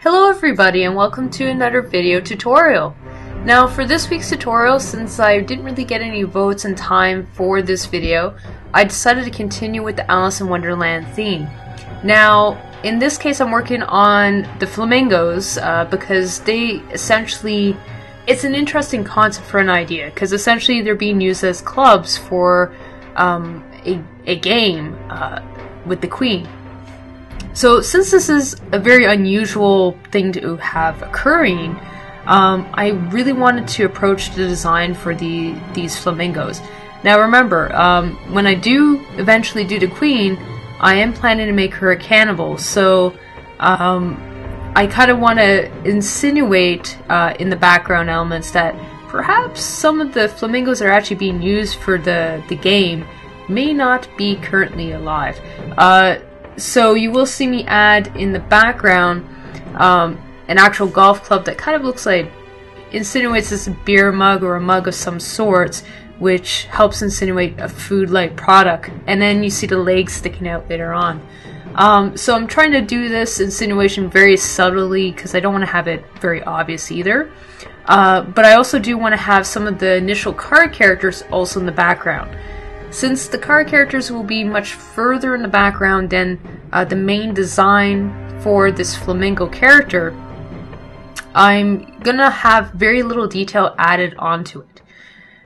Hello everybody and welcome to another video tutorial. Now for this week's tutorial, since I didn't really get any votes in time for this video, I decided to continue with the Alice in Wonderland theme. Now in this case I'm working on the flamingos because they essentially, it's an interesting concept for an idea because essentially they're being used as clubs for a game with the queen. So since this is a very unusual thing to have occurring, I really wanted to approach the design for these flamingos. Now remember, when I do eventually do the queen, I am planning to make her a cannibal, so I kind of want to insinuate in the background elements that perhaps some of the flamingos that are actually being used for the game may not be currently alive. So you will see me add in the background an actual golf club that kind of looks like, insinuates this beer mug or a mug of some sorts, which helps insinuate a food-like product, and then you see the legs sticking out later on. So I'm trying to do this insinuation very subtly because I don't want to have it very obvious either. But I also do want to have some of the initial card characters also in the background. Since the card characters will be much further in the background than the main design for this flamingo character, I'm gonna have very little detail added onto it.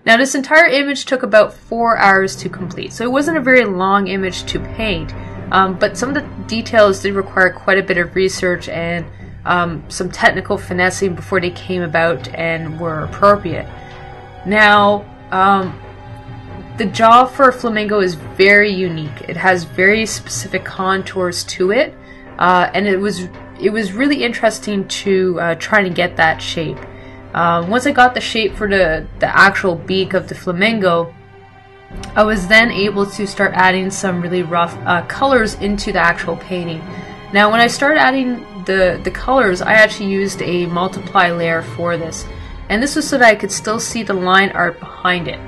Now this entire image took about 4 hours to complete, so it wasn't a very long image to paint, but some of the details did require quite a bit of research and some technical finessing before they came about and were appropriate. Now, the jaw for a flamingo is very unique. It has very specific contours to it, and it was really interesting to try to get that shape. Once I got the shape for the actual beak of the flamingo, I was then able to start adding some really rough colors into the actual painting. Now when I started adding the colors, I actually used a multiply layer for this, and this was so that I could still see the line art behind it.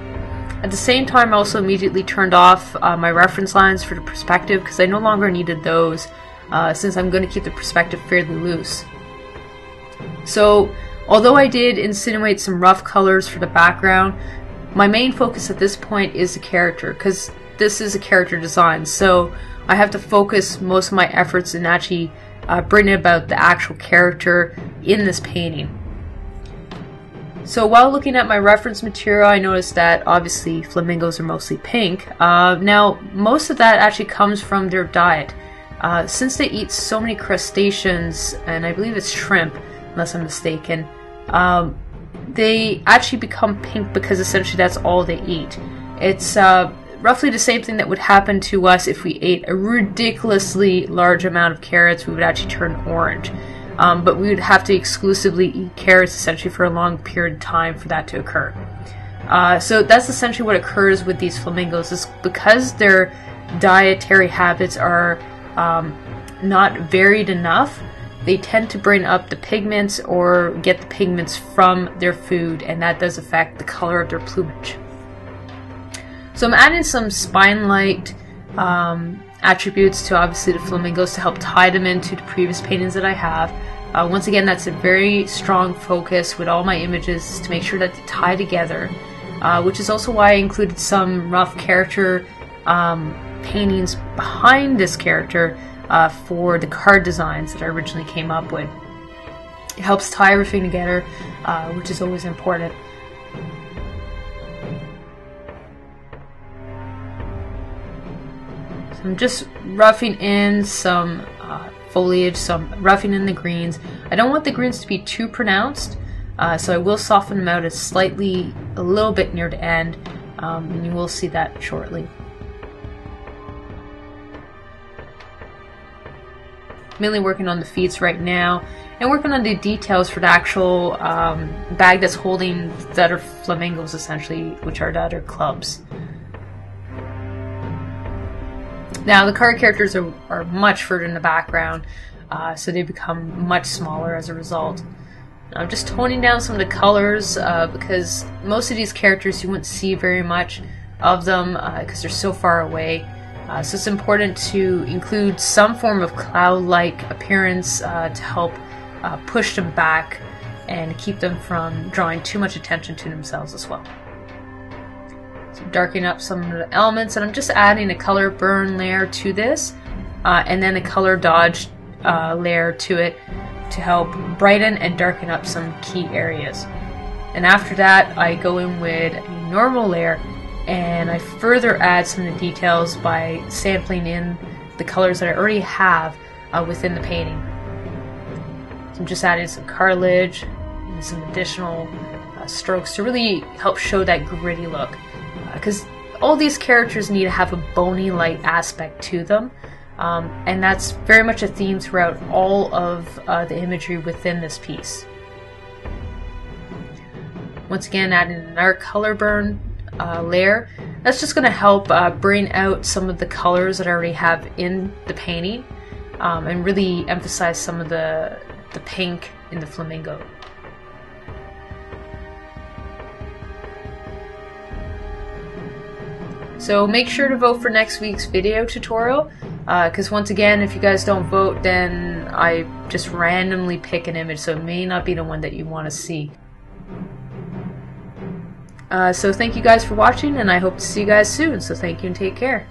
At the same time, I also immediately turned off my reference lines for the perspective because I no longer needed those since I'm going to keep the perspective fairly loose. So, although I did insinuate some rough colors for the background, my main focus at this point is the character because this is a character design, so I have to focus most of my efforts in actually bringing about the actual character in this painting. So while looking at my reference material, I noticed that obviously flamingos are mostly pink. Now most of that actually comes from their diet. Since they eat so many crustaceans, and I believe it's shrimp unless I'm mistaken, they actually become pink because essentially that's all they eat. It's roughly the same thing that would happen to us if we ate a ridiculously large amount of carrots. We would actually turn orange. But we would have to exclusively eat carrots essentially for a long period of time for that to occur. So that's essentially what occurs with these flamingos, is because their dietary habits are not varied enough, they tend to bring up the pigments or get the pigments from their food, and that does affect the color of their plumage. So I'm adding some spine-like attributes to obviously the flamingos to help tie them into the previous paintings that I have. Once again, that's a very strong focus with all my images, to make sure that they tie together, which is also why I included some rough character paintings behind this character for the card designs that I originally came up with. It helps tie everything together, which is always important. I'm just roughing in some foliage, some roughing in the greens. I don't want the greens to be too pronounced, so I will soften them out a little bit near the end, and you will see that shortly. Mainly working on the feet right now, and working on the details for the actual bag that's holding the other flamingos, essentially, which are the other clubs. Now the card characters are much further in the background, so they become much smaller as a result. I'm just toning down some of the colors because most of these characters you wouldn't see very much of them because they're so far away. So it's important to include some form of cloud-like appearance to help push them back and keep them from drawing too much attention to themselves as well. So darkening up some of the elements, and I'm just adding a color burn layer to this, and then a color dodge layer to it to help brighten and darken up some key areas. And after that, I go in with a normal layer and I further add some of the details by sampling in the colors that I already have within the painting. So I'm just adding some cartilage and some additional strokes to really help show that gritty look, because all these characters need to have a bony light aspect to them, and that's very much a theme throughout all of the imagery within this piece. Once again, adding another color burn layer. That's just going to help bring out some of the colors that I already have in the painting, and really emphasize some of the pink in the flamingo. So make sure to vote for next week's video tutorial, because once again, if you guys don't vote, then I just randomly pick an image, so it may not be the one that you want to see. So thank you guys for watching, and I hope to see you guys soon, so thank you and take care.